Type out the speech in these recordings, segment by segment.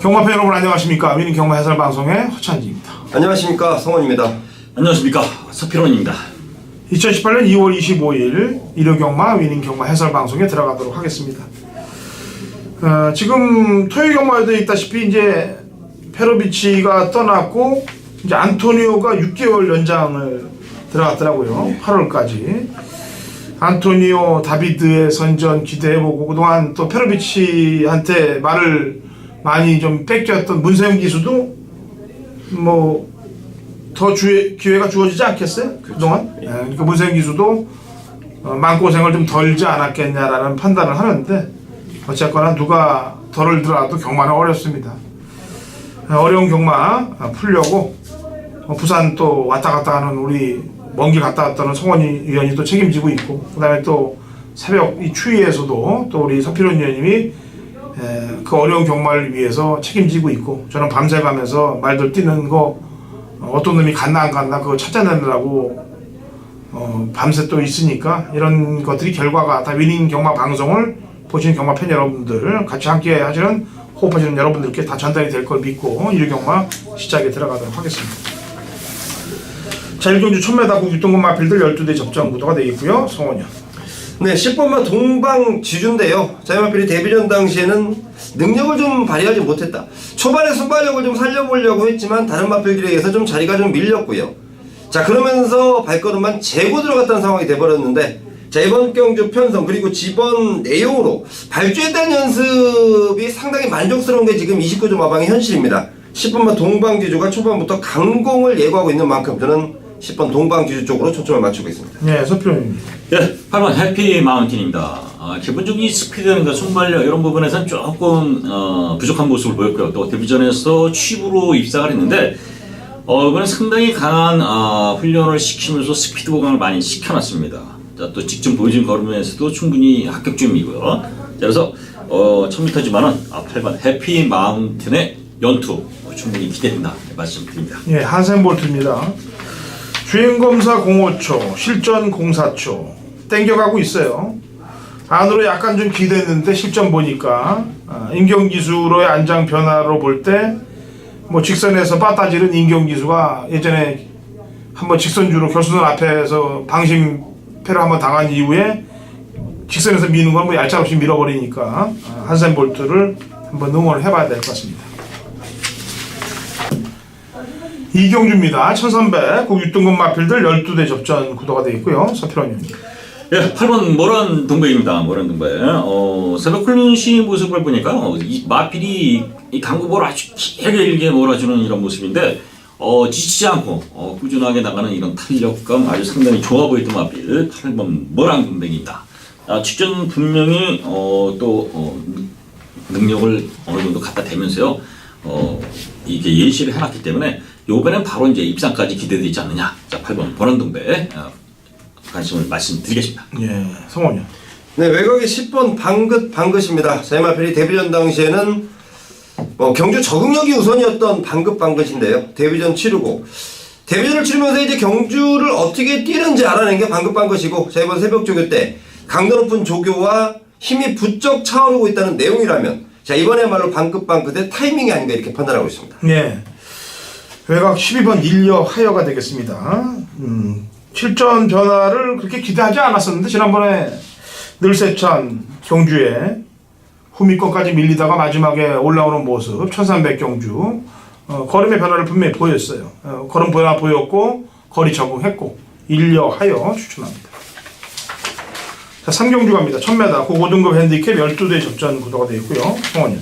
경마팬 여러분 안녕하십니까. 위닝 경마 해설 방송의 허찬지입니다. 안녕하십니까. 성원입니다. 안녕하십니까. 서필원입니다. 2018년 2월 25일 일요 경마 위닝 경마 해설 방송에 들어가도록 하겠습니다. 지금 토요 경마에도 있다시피 이제 페로비치가 떠났고 이제 안토니오가 6개월 연장을 들어갔더라고요. 8월까지. 안토니오 다비드의 선전 기대해보고 그동안 또 페로비치한테 말을 많이 좀 뺏겼던 문세영 기수도 뭐 더 기회가 주어지지 않겠어요? 그동안? 예, 그러니까 문세영 기수도 마음고생을 좀 덜지 않았겠냐라는 판단을 하는데 어쨌거나 누가 덜을 들어도 경마는 어렵습니다. 어려운 경마 풀려고 부산 또 왔다 갔다 하는 우리 먼 길 갔다 왔다는 성원이 위원이 또 책임지고 있고 그 다음에 또 새벽 이 추위에서도 또 우리 서필원 위원님이 그 어려운 경마를 위해서 책임지고 있고 저는 밤새 가면서 말들 뛰는 거 어떤 놈이 갔나 안 갔나 그거 찾아내느라고 밤새 또 있으니까 이런 것들이 결과가 다 위닝 경마 방송을 보시는 경마 팬 여러분들 같이 함께 하시는 호흡하시는 여러분들께 다 전달이 될 걸 믿고 일요 경마 시작에 들어가도록 하겠습니다. 자, 1경주 1000m 국 육동급 마필들 12대 접전 구도가 되겠고요. 성원이요. 네, 10번마 동방지주인데요. 자이마필이 데뷔전 당시에는 능력을 좀 발휘하지 못했다. 초반에 순발력을 좀 살려보려고 했지만 다른 마필들에 의해서 좀 자리가 좀 밀렸고요. 자, 그러면서 발걸음만 재고 들어갔다는 상황이 돼버렸는데 자, 이번 경주 편성 그리고 지번 내용으로 발주에 대한 연습이 상당히 만족스러운 게 지금 29조 마방의 현실입니다. 10번마 동방지주가 초반부터 강공을 예고하고 있는 만큼 저는 10번 동방지주 쪽으로 초점을 맞추고 있습니다. 네, 서필원님. 네, 8번 해피 마운틴입니다. 기본적인 스피드라든가 순발력 이런 부분에서는 조금 부족한 모습을 보였고요. 또 데뷔전에서 취부로 입상을 했는데 이번에 상당히 강한 훈련을 시키면서 스피드 보강을 많이 시켜놨습니다. 자, 또 직접 보여준 걸음에서도 충분히 합격점이고요. 자, 그래서 1000m지만은 8번 해피 마운틴의 연투 충분히 기대된다 말씀드립니다. 예, 한센볼트입니다. 주행검사 05초, 실전 04초 땡겨가고 있어요. 안으로 약간 좀 기대했는데 실전 보니까 인경기수로의 안장 변화로 볼 때 뭐 직선에서 빠따지른 인경기수가 예전에 한번 직선주로 결승선 앞에서 방심패를 한번 당한 이후에 직선에서 미는 건 뭐 얄짤없이 밀어버리니까 한센볼트를 한번 응원을 해봐야 될 것 같습니다. 이경주입니다. 1300 국 육등급 마필들 12대 접전 구도가 되어 있고요. 서필원님. 예, 8번 모란 동백입니다. 모란 동백. 새벽 훈련 시 모습을 보니까 이 마필이 이 강구볼 아주 길게 몰아주는 이런 모습인데 지치지 않고 꾸준하게 나가는 이런 탄력감 아주 상당히 좋아 보이던 마필 8번 모란 동백입니다. 직전 분명히 또 능력을 어느 정도 갖다 대면서요. 이게 예시를 해놨기 때문에 요번엔 바로 이제 입상까지 기대되지 않느냐. 자, 8번 보란동배 관심을 말씀드리겠습니다. 예, 성원이요. 네, 외곽의 10번 방긋입니다. 자이마필이 데뷔전 당시에는 경주 적응력이 우선이었던 방긋인데요. 데뷔전 치르고 데뷔전을 치르면서 이제 경주를 어떻게 뛰는지 알아낸 게 방긋이고 자, 이번 새벽 조교 때 강도 높은 조교와 힘이 부쩍 차오르고 있다는 내용이라면 자, 이번에야말로 방긋의 타이밍이 아닌가 이렇게 판단하고 있습니다. 예. 외곽 12번 일려 하여가 되겠습니다. 실전 변화를 그렇게 기대하지 않았었는데 지난번에 늘세천 경주에 후미권까지 밀리다가 마지막에 올라오는 모습 1300 경주 걸음의 변화를 분명히 보였어요. 걸음 변화 보였고 거리 적응했고 일려 하여 추천합니다. 자, 3경주 갑니다. 1000m 그 5등급 핸디캡 12대 접전 구도가 되어 있고요. 성원님.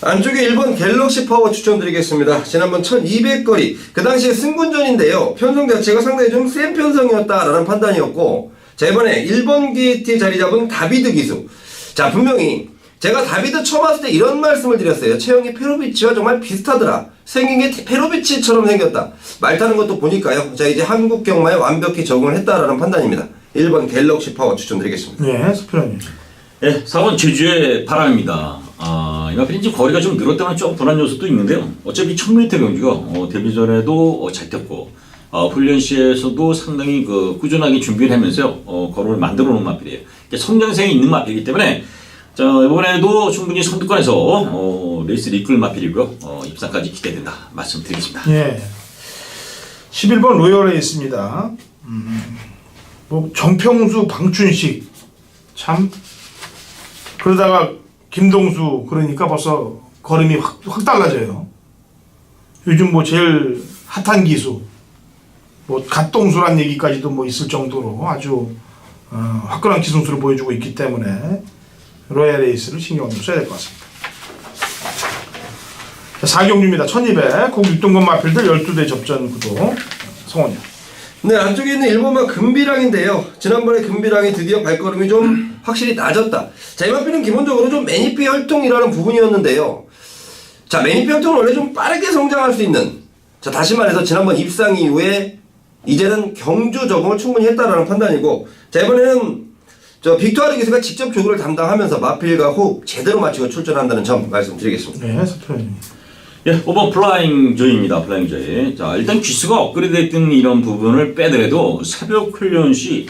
안쪽에 1번 갤럭시 파워 추천드리겠습니다. 지난번 1200거리 그 당시에 승군전인데요. 편성 자체가 상당히 좀 센 편성이었다라는 판단이었고 자, 이번에 1번 게이트에 자리 잡은 다비드 기수. 자, 분명히 제가 다비드 처음 왔을 때 이런 말씀을 드렸어요. 체형이 페로비치와 정말 비슷하더라. 생긴 게 페로비치처럼 생겼다. 말 타는 것도 보니까요. 자, 이제 한국 경마에 완벽히 적응을 했다라는 판단입니다. 1번 갤럭시 파워 추천드리겠습니다. 네, 스피너님. 예, 4번 제주의 바람입니다. 이 마필이 이제 거리가 좀 늘었다는 조금 불안 요소도 있는데요. 어차피 1000m 경주가 데뷔 전에도 잘 뛰었고 훈련 시에서도 상당히 꾸준하게 준비를 하면서요. 걸음을 만들어 놓은 마필이에요. 성장성이 있는 마필이기 때문에 자, 이번에도 충분히 선두권에서 레이스를 이끌 마필이고요. 입상까지 기대된다 말씀드리겠습니다. 예. 11번 로열에 있습니다. 뭐 정평수, 방춘식 참 그러다가 김동수 그러니까 벌써 걸음이 확 달라져요. 요즘 뭐 제일 핫한 기수 뭐 갓동수란 얘기까지도 뭐 있을 정도로 아주 화끈한 기승수를 보여주고 있기 때문에 로얄 레이스를 신경을 좀 써야 될 것 같습니다. 4경주입니다. 1200 국 6등급 마필들 12대 접전 구도 성원이요. 네, 안쪽에 있는 1번마 금비랑인데요. 지난번에 금비랑이 드디어 발걸음이 좀 확실히 낮았다. 자, 이 마필은 기본적으로 좀 매니피 혈통이라는 부분이었는데요. 자, 매니피 혈통은 원래 좀 빠르게 성장할 수 있는, 자, 다시 말해서 지난번 입상 이후에 이제는 경주 적응을 충분히 했다라는 판단이고, 자, 이번에는 저 빅토아르 기수가 직접 조교를 담당하면서 마필과 호흡 제대로 맞추고 출전한다는 점 말씀드리겠습니다. 네, 서표님. 예, 5번 플라잉 조이입니다. 플라잉 조이. 자, 일단 기수가 업그레이드됐던 이런 부분을 빼더라도 새벽 훈련 시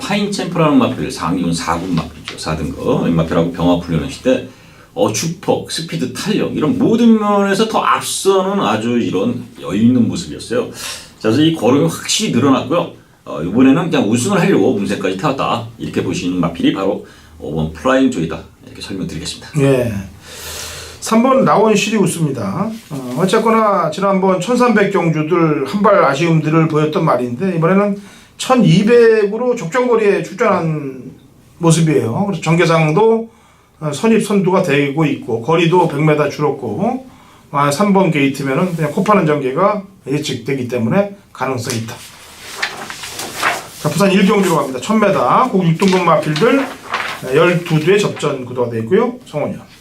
파인 챔프라는 마필 상위군 4군 마필이죠. 4등급. 이 마필하고 병합 훈련을 할 때 주폭, 스피드, 탄력 이런 모든 면에서 더 앞서는 아주 이런 여유 있는 모습이었어요. 자, 그래서 이 걸음이 확실히 늘어났고요. 이번에는 그냥 우승을 하려고 문세까지 태웠다. 이렇게 보시는 마필이 바로 5번 플라잉 조이다. 이렇게 설명드리겠습니다. 예. 3번 라원 시리우스입니다. 어쨌거나 지난번 1300 경주들 한 발 아쉬움들을 보였던 말인데 이번에는 1200으로 적정거리에 출전한 모습이에요. 그래서 정계상도 선입 선두가 되고 있고 거리도 100m 줄었고 3번 게이트면은 그냥 코파는 전개가 예측되기 때문에 가능성이 있다. 자, 부산 1경주로 갑니다. 1000m 국 6등급 마필들 12대 접전 구도가 되어 있고요. 성원이요.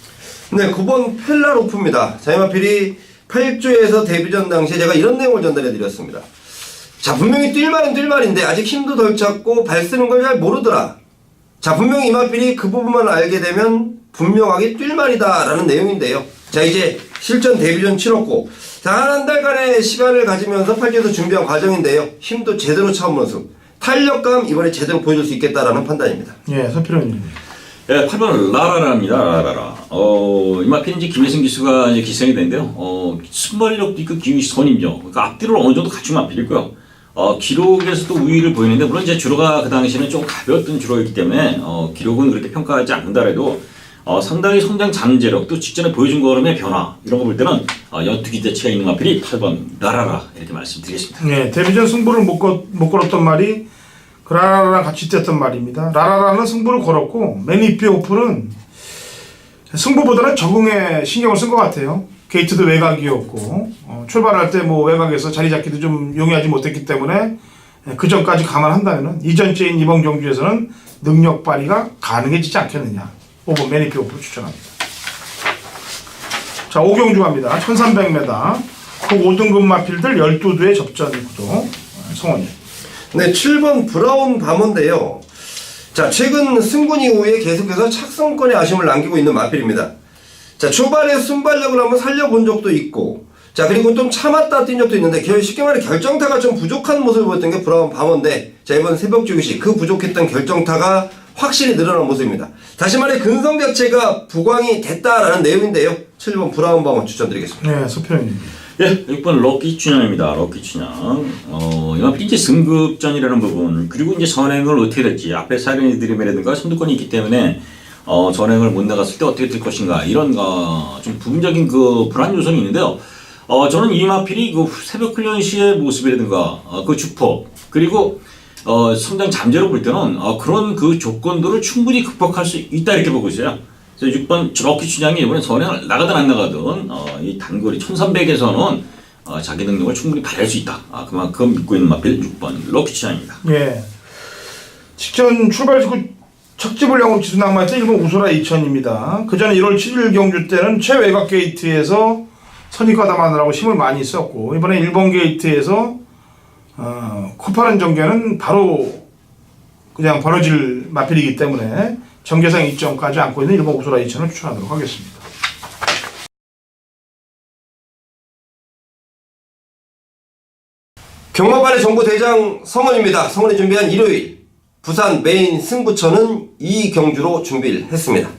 네, 9번 펠라로프입니다. 자, 이 마필이 8조에서 데뷔전 당시에 제가 이런 내용을 전달해 드렸습니다. 자, 분명히 뛸말은 뛸말인데 아직 힘도 덜 찼고 발 쓰는 걸 잘 모르더라. 자, 분명히 이 마필이 그 부분만 알게 되면 분명하게 뛸말이다 라는 내용인데요. 자, 이제 실전 데뷔전 치렀고 자, 한 달간의 시간을 가지면서 8조에서 준비한 과정인데요. 힘도 제대로 차온 모습, 탄력감 이번에 제대로 보여줄 수 있겠다라는 판단입니다. 예, 서필호님. 예, 8번 라라라입니다. 라라라. 이 마필은 이제 김혜승 기수가 이제 기생이 되는데요. 순발력도 있고 기운이 선임죠. 그러니까 앞뒤를 어느 정도 갖춘 마필이고요. 기록에서도 우위를 보이는데 물론 이제 주로가 그 당시에는 좀 가벼웠던 주로이기 때문에 기록은 그렇게 평가하지 않는다라도 상당히 성장 잠재력 또 직전에 보여준 걸음의 변화 이런 거 볼 때는 연투기 대치가 있는 마필이 8번 라라라 이렇게 말씀드리겠습니다. 네, 데뷔전 승부를 못 걸었던 말이 그 라라라랑 같이 뛰었던 말입니다. 라라라는 승부를 걸었고 매니피 오프는 승부보다는 적응에 신경을 쓴 것 같아요. 게이트도 외곽이었고 출발할 때 뭐 외곽에서 자리 잡기도 좀 용이하지 못했기 때문에 그 전까지 감안한다면 이전째인 이번 경주에서는 능력 발휘가 가능해지지 않겠느냐. 5번 매니피 오프를 추천합니다. 자, 5경주 갑니다. 1300m 그 5등급 마필들 12두의 접전 구도 성원이. 네, 7번 브라운 바몬데요. 자, 최근 승군 이후에 계속해서 착성권의 아쉬움을 남기고 있는 마필입니다. 자, 초반에 순발력을 한번 살려본 적도 있고, 자, 그리고 좀 참았다 뛴 적도 있는데, 쉽게 말해 결정타가 좀 부족한 모습을 보였던 게 브라운 바몬데, 자, 이번 새벽 주기시 그 부족했던 결정타가 확실히 늘어난 모습입니다. 다시 말해 근성 자체가 부광이 됐다라는 내용인데요. 7번 브라운 바몬 추천드리겠습니다. 네, 서표님. 예, 6번 럭키 춘향입니다. 럭키 춘향. 이 마필이 이제 승급전이라는 부분, 그리고 이제 선행을 어떻게 될지, 앞에 사이렌이 드림이라든가 선두권이 있기 때문에, 전행을 못 나갔을 때 어떻게 될 것인가, 이런, 좀 부분적인 그 불안 요소는 있는데요. 저는 이 마필이 그 새벽 훈련 시의 모습이라든가, 그 주포, 그리고, 성장 잠재로 볼 때는, 그런 그 조건들을 충분히 극복할 수 있다, 이렇게 보고 있어요. 그래서 6번 럭키 춘향이 이번에 선행을 나가든 안 나가든 이 단거리 1300에서는 자기 능력을 충분히 발휘할 수 있다. 그만큼 믿고 있는 마필 6번 럭키 춘향입니다. 예. 직전 출발 직후 척집을 영업 지수 낭만했던 일본 우소라 2000입니다. 그 전에 1월 7일 경주 때는 최외곽 게이트에서 선입과 담아내라고 힘을 많이 썼고 이번에 일본 게이트에서 코파른 전개는 바로 그냥 벌어질 마필이기 때문에 정계상 2점까지 안고 있는 일본 우소라 2000을 추천하도록 하겠습니다. 경마발의 정보 대장 성원입니다. 성원이 준비한 일요일 부산 메인 승부처는 이 경주로 준비를 했습니다.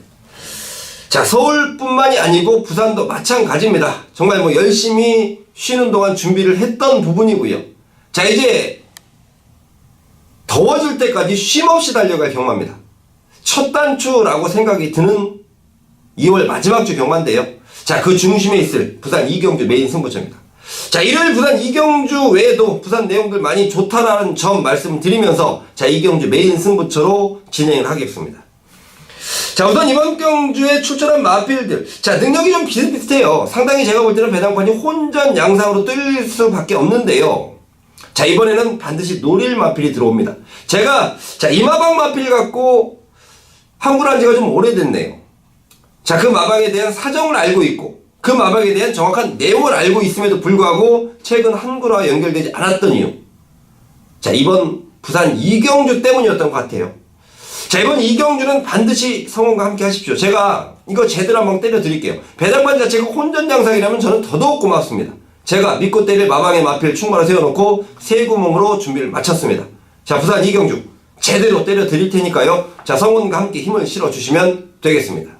자, 서울뿐만이 아니고 부산도 마찬가지입니다. 정말 뭐 열심히 쉬는 동안 준비를 했던 부분이고요. 자, 이제 더워질 때까지 쉼없이 달려갈 경마입니다. 첫 단추라고 생각이 드는 2월 마지막 주 경마인데요. 자, 그 중심에 있을 부산 이경주 메인 승부처입니다. 자, 일요일 부산 이경주 외에도 부산 내용들 많이 좋다라는 점 말씀드리면서 자, 이경주 메인 승부처로 진행을 하겠습니다. 자, 우선 이번 경주에 출전한 마필들. 자, 능력이 좀 비슷비슷해요. 상당히 제가 볼 때는 배당판이 혼전 양상으로 뜰 수밖에 없는데요. 자, 이번에는 반드시 노릴 마필이 들어옵니다. 제가 자, 이마방 마필 갖고 한굴한 지가 좀 오래됐네요. 자, 그 마방에 대한 사정을 알고 있고 그 마방에 대한 정확한 내용을 알고 있음에도 불구하고 최근 한글화와 연결되지 않았던 이유. 자, 이번 부산 이경주 때문이었던 것 같아요. 자, 이번 이경주는 반드시 성원과 함께 하십시오. 제가 이거 제대로 한번 때려 드릴게요. 배당반 자체가 혼전 양상이라면 저는 더더욱 고맙습니다. 제가 믿고 때릴 마방의 마필 충만을 세워놓고 세 구멍으로 준비를 마쳤습니다. 자, 부산 이경주 제대로 때려 드릴 테니까요. 자, 성원과 함께 힘을 실어주시면 되겠습니다.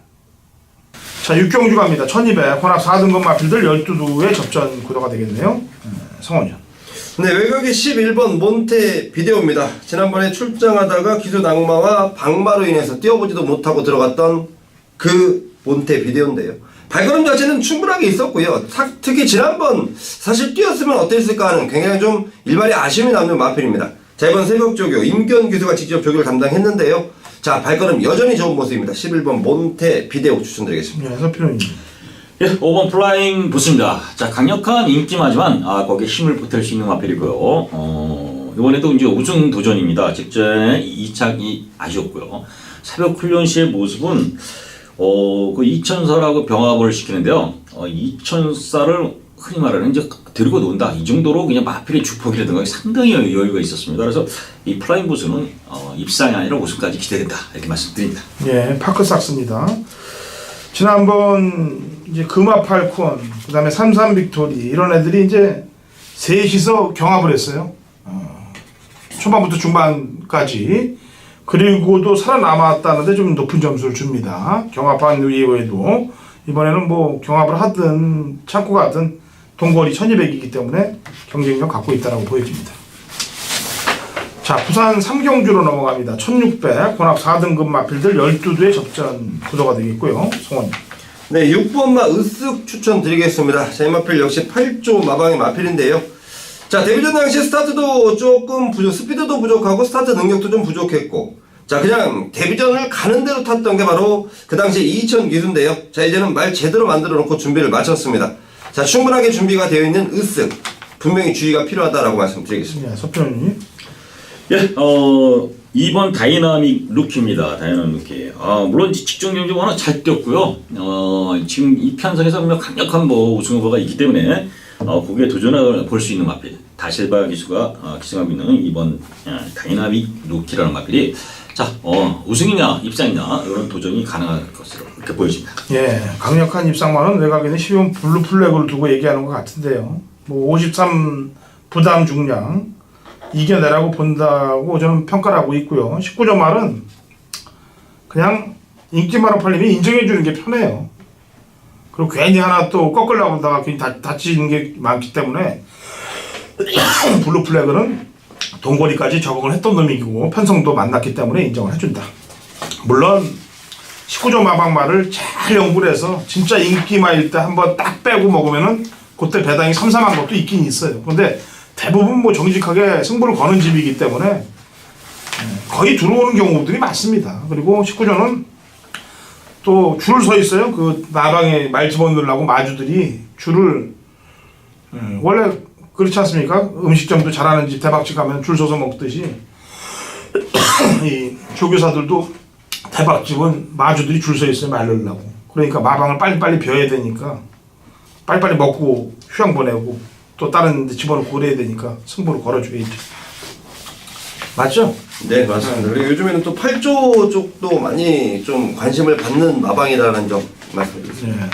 자, 육경주 갑니다. 1200 혼합 4등급 마필들 12두의 접전 구도가 되겠네요. 성원이요. 네, 외곽의 11번 몬테 비데오입니다. 지난번에 출장하다가 기수 낙마와 방마로 인해서 뛰어보지도 못하고 들어갔던 그 몬테 비데오인데요. 발걸음 자체는 충분하게 있었고요. 특히 지난번 사실 뛰었으면 어땠을까 하는 굉장히 좀 일말의 아쉬움이 남는 마필입니다. 자, 이번 새벽 조교 임견 기수가 직접 조교를 담당했는데요. 자, 발걸음 여전히 좋은 모습입니다. 11번 몬테 비데오 추천드리겠습니다. 네, 서필호님. 예, 5번 플라잉 부스입니다. 자, 강력한 인기마지만 거기에 힘을 보탤 수 있는 마필이고요. 이번에도 이제 우승 도전입니다. 직전에 2착이 아쉬웠고요. 새벽 훈련 시의 모습은 그 이천사라고 병합을 시키는데요. 이천사를 흔히 말하는 이제 들고 논다. 이 정도로 그냥 마필의 주폭이라든가 상당히 여유가 있었습니다. 그래서 이 플라잉 부스는 입상이 아니라 우승까지 기대된다. 이렇게 말씀드립니다. 예, 파크삭스입니다. 지난번 이제 금화 팔콘, 그 다음에 삼삼 빅토리 이런 애들이 이제 셋이서 경합을 했어요. 초반부터 중반까지. 그리고도 살아남았다는데 좀 높은 점수를 줍니다. 경합한 이후에도 이번에는 뭐 경합을 하든 참고 가든 동거리 1200이기 때문에 경쟁력 갖고 있다고 보여집니다. 자, 부산 삼경주로 넘어갑니다. 1600 혼합 4등급 마필들 12두의 접전 구도가 되겠고요. 성원님. 네, 6번마 으쓱 추천드리겠습니다. 자, 이 마필 역시 8조 마방의 마필인데요. 자, 데뷔전 당시 스타트도 조금 스피드도 부족하고 스타트 능력도 좀 부족했고, 자, 그냥 데뷔전을 가는 대로 탔던 게 바로 그 당시 이천 기수인데요. 자, 이제는 말 제대로 만들어 놓고 준비를 마쳤습니다. 자, 충분하게 준비가 되어 있는 으쓱, 분명히 주의가 필요하다라고 말씀드리겠습니다. 네, 서필호님. 예, 2번 다이나믹 루키입니다. 다이나믹 루키. 물론 직전 경기 워낙 잘 뛰었고요. 지금 이 편성에서 강력한 우승 후보가 있기 때문에 거기에 도전을 볼 수 있는 마필. 다실바 기수가 기승하고 있는 이번 다이나믹 루키라는 마필이 자, 우승이냐 입상이냐 이런 도전이 가능할 것으로 이렇게 보여집니다. 예, 강력한 입상만은 외곽에는 12번 블루 플래그를 두고 얘기하는 것 같은데요. 뭐 53 부담 중량 이겨내라고 본다고 저는 평가를 하고 있고요. 19점 말은 그냥 인기만으로 팔리면 인정해 주는 게 편해요. 그리고 괜히 하나 또 꺾으려고 하다가 괜히 다치는 게 많기 때문에 블루 플래그는 동거리까지 적응을 했던 놈이고 편성도 만났기 때문에 인정을 해준다. 물론 19점 마방말을 잘 연구를 해서 진짜 인기마일 때 한번 딱 빼고 먹으면은 그때 배당이 삼삼한 것도 있긴 있어요. 그런데 대부분 뭐 정직하게 승부를 거는 집이기 때문에 거의 들어오는 경우들이 많습니다. 그리고 19점은 또 줄 서 있어요. 그 나방에 말 집어넣으려고 마주들이 줄을 원래 그렇지 않습니까? 음식점도 잘하는 집 대박집 가면 줄 서서 먹듯이 이 조교사들도 대박집은 마주들이 줄 서 있어요. 말 넣으려고. 그러니까 마방을 빨리빨리 벼야 되니까 빨리빨리 먹고 휴양 보내고 또 다른 데 집어넣고 그래야 되니까 승부를 걸어줘야죠. 맞죠? 네, 맞습니다. 그리고 요즘에는 또 8조 쪽도 많이 좀 관심을 받는 마방이라는 점 말씀드리겠습니다. 네.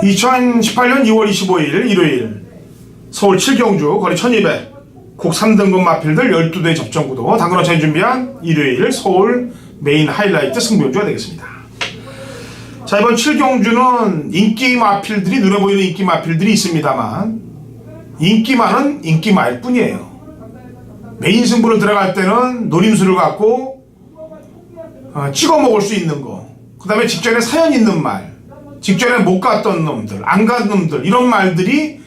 (2018년 2월 25일) 일요일 서울 7경주 거리 1200 국 3등급 마필들 12대 접전 구도 당근어차이 준비한 일요일 서울 메인 하이라이트 승부경주가 되겠습니다. 자, 이번 7경주는 인기 마필들이 눈에 보이는 인기 마필들이 있습니다만 인기만은 인기마일 뿐이에요. 메인 승부로 들어갈 때는 노림수를 갖고 찍어 먹을 수 있는 거, 그 다음에 직전에 사연 있는 말, 직전에 못 갔던 놈들, 안 간 놈들, 이런 말들이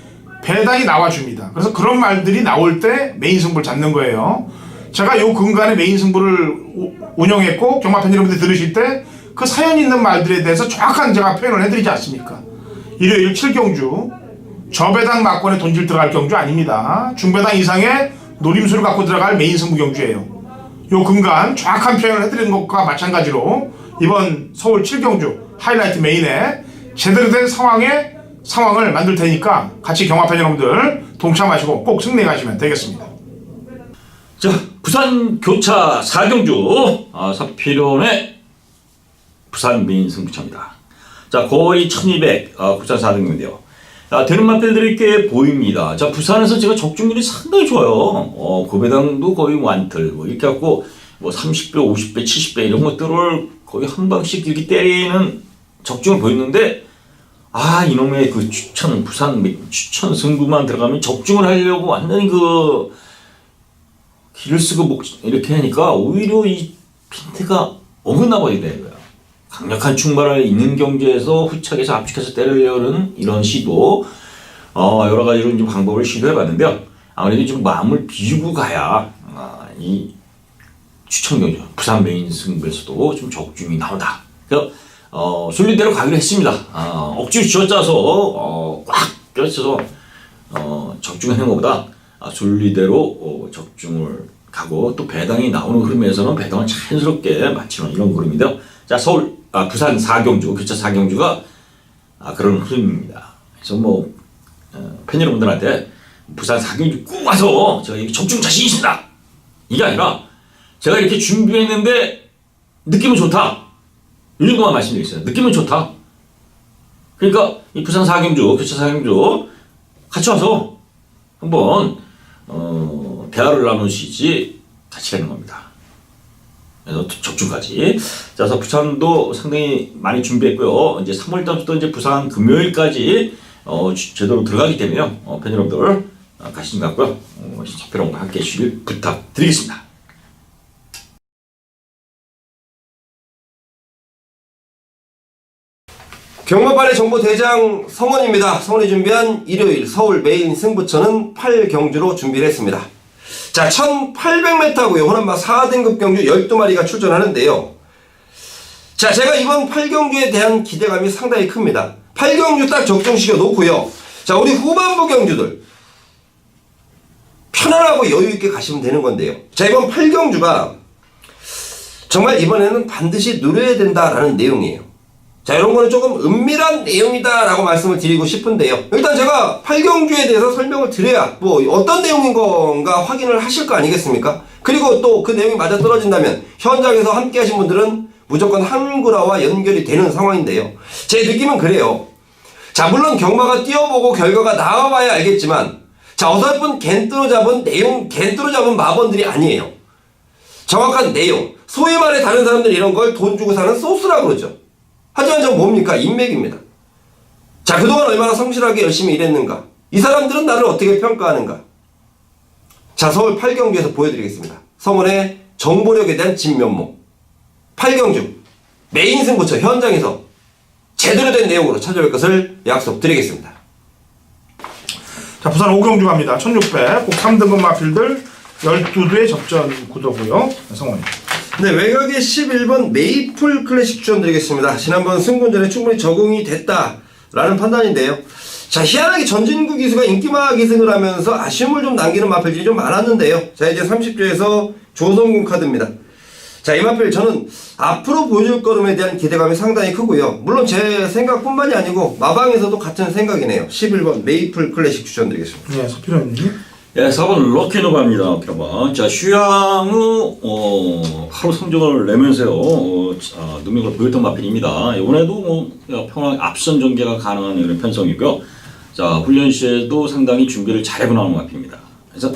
배당이 나와줍니다. 그래서 그런 말들이 나올 때 메인 승부를 잡는 거예요. 제가 요 근간에 메인 승부를 운영했고 경마팬 여러분들 들으실 때 그 사연 있는 말들에 대해서 정확한 제가 표현을 해드리지 않습니까? 일요일 7경주 저배당 막권에 돈줄 들어갈 경주 아닙니다. 중배당 이상의 노림수를 갖고 들어갈 메인 승부 경주예요. 요 근간 정확한 표현을 해드리는 것과 마찬가지로 이번 서울 7경주 하이라이트 메인에 제대로 된 상황을 만들 테니까 같이 경마팬 여러분들 동참하시고 꼭 승리해 가시면 되겠습니다. 자, 부산 교차 4경주 서필원의 부산 메인 승부처입니다. 자, 거의 1200 국산 4등급인데요. 되는 마필들이 꽤 보입니다. 자, 부산에서 제가 적중률이 상당히 좋아요. 고배당도 거의 완틀 이렇게 갖고 30배, 50배, 70배 이런 것들을 거의 한 방씩 이렇게 때리는 적중을 보였는데 이놈의 그 부산 추천 승부만 들어가면 적중을 하려고 완전히 그 길을 쓰고 이렇게 하니까 오히려 이 핀트가 어긋나 버리게 되는 거예요. 강력한 충발을 있는 경주에서 후착에서 압축해서 때리려는 이런 시도 여러 가지로 이제 방법을 시도해 봤는데요. 아무래도 좀 마음을 비우고 가야 이 추천 경주 부산 메인 승부에서도 좀 적중이 나온다. 그래서 순리대로 가기로 했습니다. 억지로 쥐어짜서 꽉 껴쳐서 적중하는 것보다 순리대로 적중을 가고 또 배당이 나오는 흐름에서는 배당을 자연스럽게 맞추는 이런 흐름인데요. 자, 부산 4경주, 교차 4경주가 그런 흐름입니다. 그래서 팬 여러분들한테 부산 4경주 꼭 와서 제가 이렇게 적중 자신 있습니다. 이게 아니라 제가 이렇게 준비했는데 느낌은 좋다. 이 정도만 말씀드리겠어요. 느낌은 좋다. 그러니까 이 부산 4경주, 교차 4경주 같이 와서 한번 대화를 나누시지 같이 하는 겁니다. 그래서 적중까지. 자, 그래서 부산도 상당히 많이 준비했고요. 이제 3월달부터 이제 부산 금요일까지 제대로 들어가기 때문에요. 팬 여러분들 가시는 것 같고요. 서필원과 함께 해주시길 부탁드리겠습니다. 경마판의 정보대장 성원입니다. 성원이 준비한 일요일 서울 메인 승부처는 8경주로 준비를 했습니다. 자, 1800m고요. 호남마 4등급 경주 12마리가 출전하는데요. 자, 제가 이번 8경주에 대한 기대감이 상당히 큽니다. 8경주 딱 적중시켜 놓고요. 자, 우리 후반부 경주들 편안하고 여유있게 가시면 되는 건데요. 자, 이번 8경주가 정말 이번에는 반드시 누려야 된다라는 내용이에요. 자, 이런 거는 조금 은밀한 내용이다 라고 말씀을 드리고 싶은데요. 일단 제가 8경주에 대해서 설명을 드려야 어떤 내용인 건가 확인을 하실 거 아니겠습니까? 그리고 또 그 내용이 맞아떨어진다면 현장에서 함께 하신 분들은 무조건 한구라와 연결이 되는 상황인데요. 제 느낌은 그래요. 자, 물론 경마가 뛰어보고 결과가 나와봐야 알겠지만, 자, 어설픈 갠뜨로 잡은 내용, 갠뜨로 잡은 마번들이 아니에요. 정확한 내용, 소위 말해 다른 사람들이 이런 걸 돈 주고 사는 소스라고 그러죠. 하지만 저 뭡니까? 인맥입니다. 자, 그동안 얼마나 성실하게 열심히 일했는가? 이 사람들은 나를 어떻게 평가하는가? 자, 서울 8경주에서 보여드리겠습니다. 성원의 정보력에 대한 진면목. 8경주 메인 승부처 현장에서 제대로 된 내용으로 찾아올 것을 약속드리겠습니다. 자, 부산 5경주 갑니다. 1600 국 3등급 마필들 12대 접전 구도고요. 성원이. 네, 외곽의 11번 메이플 클래식 추천드리겠습니다. 지난번 승군전에 충분히 적응이 됐다라는 판단인데요. 자, 희한하게 전진구 기수가 인기마 기승을 하면서 아쉬움을 좀 남기는 마필들이 좀 많았는데요. 자, 이제 30조에서 조성군 카드입니다. 자, 이 마필 저는 앞으로 보여줄 걸음에 대한 기대감이 상당히 크고요. 물론 제 생각뿐만이 아니고 마방에서도 같은 생각이네요. 11번 메이플 클래식 추천드리겠습니다. 네, 서필원님. 예, 4번 럭키노바입니다. 럭키노바. 자, 슈양우 하루 성적을 내면서요. 능력을 보였던 마필입니다. 이번에도 평화하게 앞선 전개가 가능한 이런 편성이고요. 자, 훈련 시에도 상당히 준비를 잘하고 나오는 마필입니다. 그래서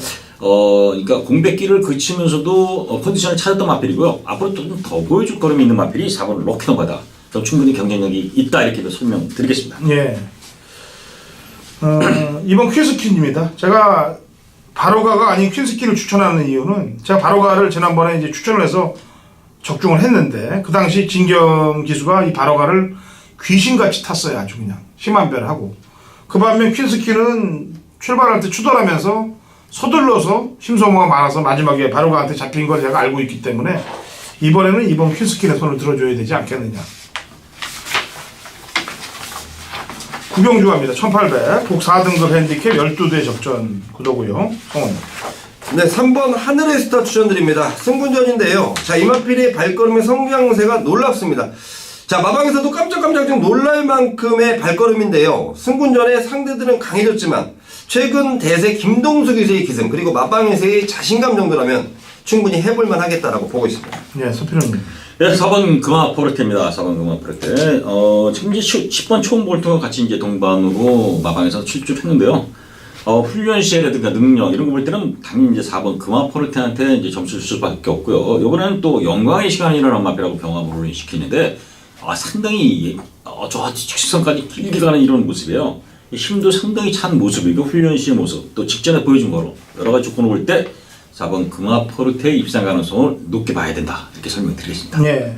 그러니까 공백기를 그치면서도 컨디션을 찾았던 마필이고요. 앞으로 좀 더 보여줄 걸음이 있는 마필이 4번 로키노바다. 충분히 경쟁력이 있다 이렇게 설명드리겠습니다. 예. 이번 퀸스키입니다. 제가 바로가가 아닌 퀸스키를 추천하는 이유는 제가 바로가를 지난번에 이제 추천을 해서 적중을 했는데 그 당시 진경 기수가 이 바로가를 귀신같이 탔어요. 아주 그냥 심한 배를 하고. 그 반면 퀸스키는 출발할 때 추돌하면서 서둘러서 심소모가 많아서 마지막에 바로가한테 잡힌 걸 제가 알고 있기 때문에 이번에는 이번 퀸스키의 손을 들어줘야 되지 않겠느냐. 구병주합니다. 1800 복 4등급 핸디캡 12대 접전 구도고요. 성원. 네, 3번 하늘의 스타 추천드립니다. 승군전인데요. 자, 이마필의 발걸음의 성장세가 놀랍습니다. 자, 마방에서도 깜짝깜짝 좀 놀랄 만큼의 발걸음인데요. 승군전에 상대들은 강해졌지만 최근 대세 김동수 기수의 기승 그리고 마방에서의 자신감 정도라면 충분히 해볼만 하겠다라고 보고 있습니다. 예, 서필호님. 네, 4번 금화 포르테입니다. 4번 금화 포르테. 지금 이제 10번 초음볼트와 같이 이제 동반으로 마방에서 출주했는데요. 훈련 시에라든가 능력 이런 거 볼 때는 당연히 이제 4번 금화 포르테한테 이제 점수를 줄 수밖에 없고요. 이번에는 또 영광의 시간이라는 마피라고 병합을 시키는데 상당히 저 직선까지 길게 가는 이런 모습이에요. 힘도 상당히 찬 모습이고 훈련 시의 모습 또 직전에 보여준 거로 여러 가지 조건을 볼 때 4번 금화 포르테의 입상 가능성을 높게 봐야 된다 이렇게 설명드리겠습니다. 예.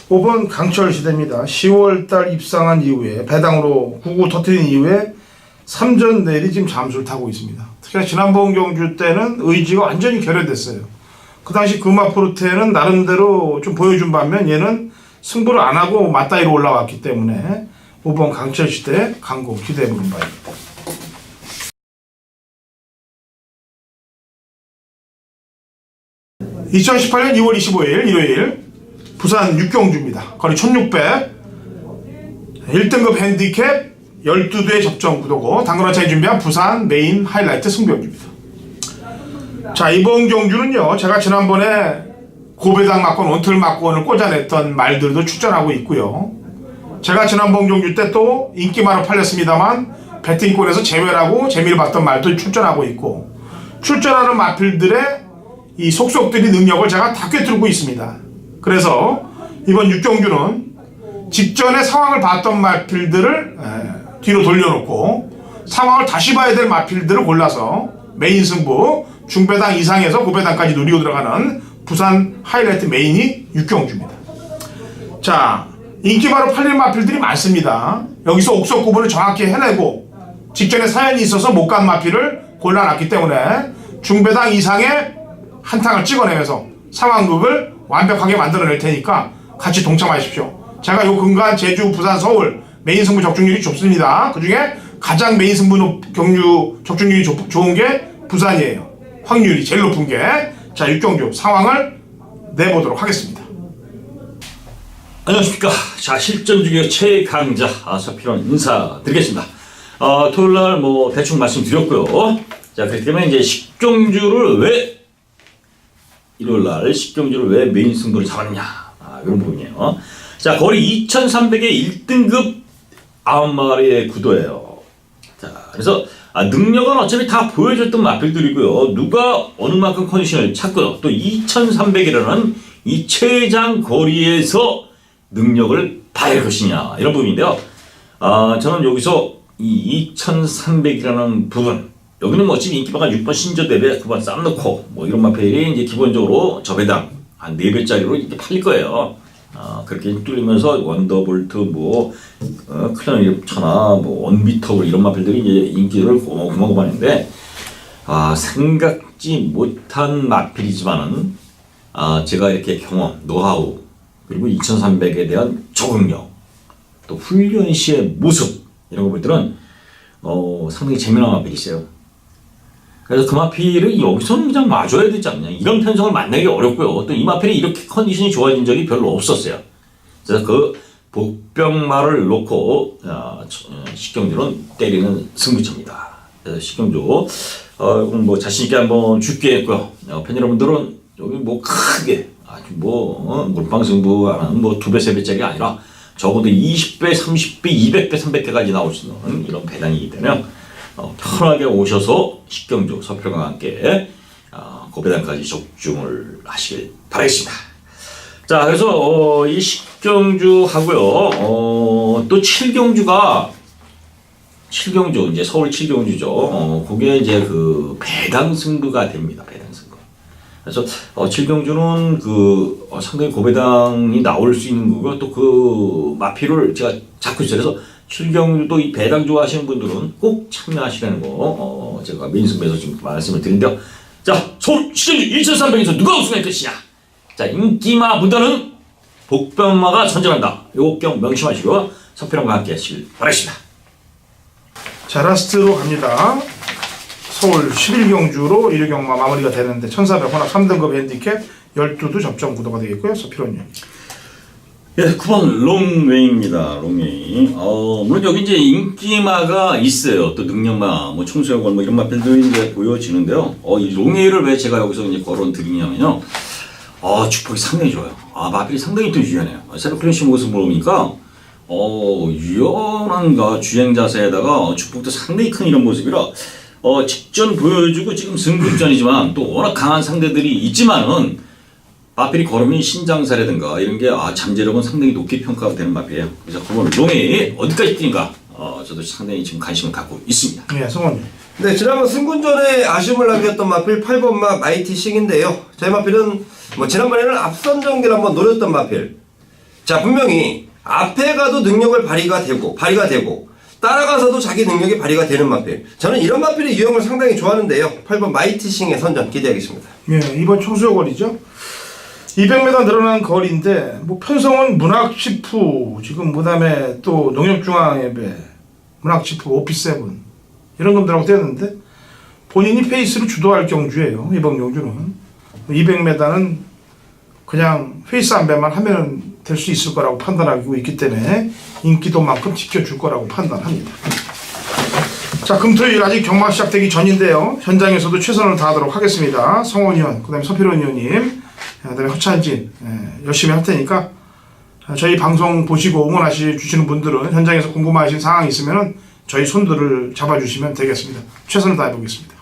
5번 강철 시대입니다. 10월달 입상한 이후에 배당으로 9구 터트린 이후에 3전 내리 지금 잠수를 타고 있습니다. 특히나 지난번 경주 때는 의지가 완전히 결여됐어요. 그 당시 금화 포르테는 나름대로 좀 보여준 반면 얘는 승부를 안 하고 맞다이로 올라왔기 때문에 5번 강철 시대 강공 기대해보는 바입니다. 2018년 2월 25일 일요일 부산 육경주입니다. 거리 1600 1등급 핸디캡 12대 접전 구도고 당근화차에 준비한 부산 메인 하이라이트 승부경주입니다. 자, 이번 경주는요 제가 지난번에 고배당 막권 원틀 막권을 꽂아냈던 말들도 출전하고 있고요. 제가 지난번 경주 때 또 인기마로 팔렸습니다만 배팅권에서 제외라고 재미를 봤던 말도 출전하고 있고 출전하는 마필들의 이 속속들이 능력을 제가 다 꿰뚫고 있습니다. 그래서 이번 육경주는 직전에 상황을 봤던 마필들을 뒤로 돌려놓고 상황을 다시 봐야 될 마필들을 골라서 메인 승부 중배당 이상에서 고배당까지 노리고 들어가는 부산 하이라이트 메인이 육경주입니다. 자, 인기바로 팔린 마필들이 많습니다. 여기서 옥석 구분을 정확히 해내고 직전에 사연이 있어서 못 간 마필을 골라놨기 때문에 중배당 이상의 한탕을 찍어내면서 상황극을 완벽하게 만들어낼 테니까 같이 동참하십시오. 제가 요 근간 제주, 부산, 서울 메인 승부 적중률이 좋습니다. 그 중에 가장 메인 승부 경주 적중률이 좋은 게 부산이에요. 확률이 제일 높은 게. 자, 육경주 상황을 내보도록 하겠습니다. 안녕하십니까. 자, 실전 중에 최강자 서필원 인사드리겠습니다. 토요일날 뭐 대충 말씀드렸고요. 자, 그렇기 때문에 이제 식경주를 왜 일요일날 식경주를 왜 메인 승부를 잡았냐 이런 부분이에요. 자, 거리 2300의 1등급 9마리의 구도예요. 자, 그래서 능력은 어차피 다 보여줬던 마필들이고요. 누가 어느 만큼 컨디션을 찾고요. 또 2300이라는 이 최장 거리에서 능력을 봐야 할 것이냐 이런 부분인데요. 저는 여기서 이 2300이라는 부분 여기는 뭐 지금 인기바가 6번 신조대배 9번 쌈놓고 뭐 이런 마필이 이제 기본적으로 저배당 한 4배짜리로 이렇게 팔릴 거예요. 그렇게 뚫리면서 원더볼트 뭐 클라이언 천하 뭐 원비터블 이런 마필들이 이제 인기를 고만고만한데 생각지 못한 마필이지만은 제가 이렇게 경험, 노하우 그리고 2300에 대한 적응력 또 훈련 시의 모습 이런 거 볼 때는 상당히 재미난 마필이 있어요. 그래서 그 마필을 여기서는 그냥 마줘야 되지 않냐. 이런 편성을 만나기 어렵고요. 또 이 마필이 이렇게 컨디션이 좋아진 적이 별로 없었어요. 그래서 그 복병말을 놓고 식경주는 때리는 승부처입니다. 그래서 식경주 뭐 자신있게 한번 죽게 했고요. 팬 여러분들은 여기 뭐 크게 아주 뭐 몰빵 승부하는 뭐 2배, 3배짜리 아니라 적어도 20배, 30배, 200배, 300배까지 나올 수 있는 이런 배당이기 때문에 편하게 오셔서 식경주 서필과 함께 고배당까지 적중을 하시길 바라겠습니다. 자, 그래서 이 식경주 하고요. 또 칠경주가 칠경주 이제 서울 칠경주죠. 그게 이제 그 배당 승부가 됩니다. 배당 승부. 그래서 칠경주는 그 상당히 고배당이 나올 수 있는 거고 또 그 마피를 제가 잡고 있어요. 그래서 칠경주도 이 배당 좋아하시는 분들은 꼭 참여하시라는 거 제가 민승배에서 지금 말씀을 드린데요. 자, 서울 칠경주 2,300에서 누가 우승할 것이냐? 자, 인기마 무단은 복병마가 선전한다. 요경 명심하시고 서필형과 함께 하시길 바라겠습니다. 자, 라스트로 갑니다. 서울 11경주로 1위경마 마무리가 되는데 1400 혼합 3등급 핸디캡 12도 접점 구도가 되겠고요. 서필원님. 예, 9번 롱웨이입니다. 롱웨이. 물론 여기 이제 인기마가 있어요. 또 능력마, 뭐 청소형권 뭐 이런 마필들이 이제 보여지는데요. 이 롱웨이를 왜 제가 여기서 이제 거론 드리냐면요. 축복이 상당히 좋아요. 마필이 상당히 또 유연해요. 세로클린시 모습을 보니까 유연한가 주행 자세에다가 축복도 상당히 큰 이런 모습이라 직전 보여주고 지금 승급전이지만 또 워낙 강한 상대들이 있지만은 마필이 걸으면 신장사라든가 이런 게 잠재력은 상당히 높게 평가가 되는 마필이에요. 그래서 그건 롱이 어디까지 뛰는가 저도 상당히 지금 관심을 갖고 있습니다. 네, 성원님. 네, 지난번 승군전에 아쉬움을 남겼던 마필 8번마 마이티식인데요. 저희 마필은 뭐 지난번에는 앞선 전기를 한번 노렸던 마필. 자, 분명히 앞에 가도 능력을 발휘가 되고 따라가서도 자기 능력이 발휘가 되는 마필. 저는 이런 마필의 유형을 상당히 좋아하는데요. 8번 마이티싱의 선전 기대하겠습니다. 네, 이번 청수여거리죠. 200m 늘어난 거리인데 뭐 편성은 문학치프 지금 그다음에 또 농협중앙예배 문학치프 오피7 이런 것들하고 뛰었는데 본인이 페이스를 주도할 경주예요. 이번 경주는 200m는 그냥 페이스 안배만 하면 될 수 있을 거라고 판단하고 있기 때문에 인기도만큼 지켜줄 거라고 판단합니다. 자, 금토일 아직 경마 시작되기 전인데요. 현장에서도 최선을 다하도록 하겠습니다. 성원 의원, 그 다음에 서필원 의원님, 그 다음에 허찬진 열심히 할 테니까 저희 방송 보시고 응원하시는 분들은 현장에서 궁금하신 사항이 있으면 저희 손들을 잡아주시면 되겠습니다. 최선을 다해보겠습니다.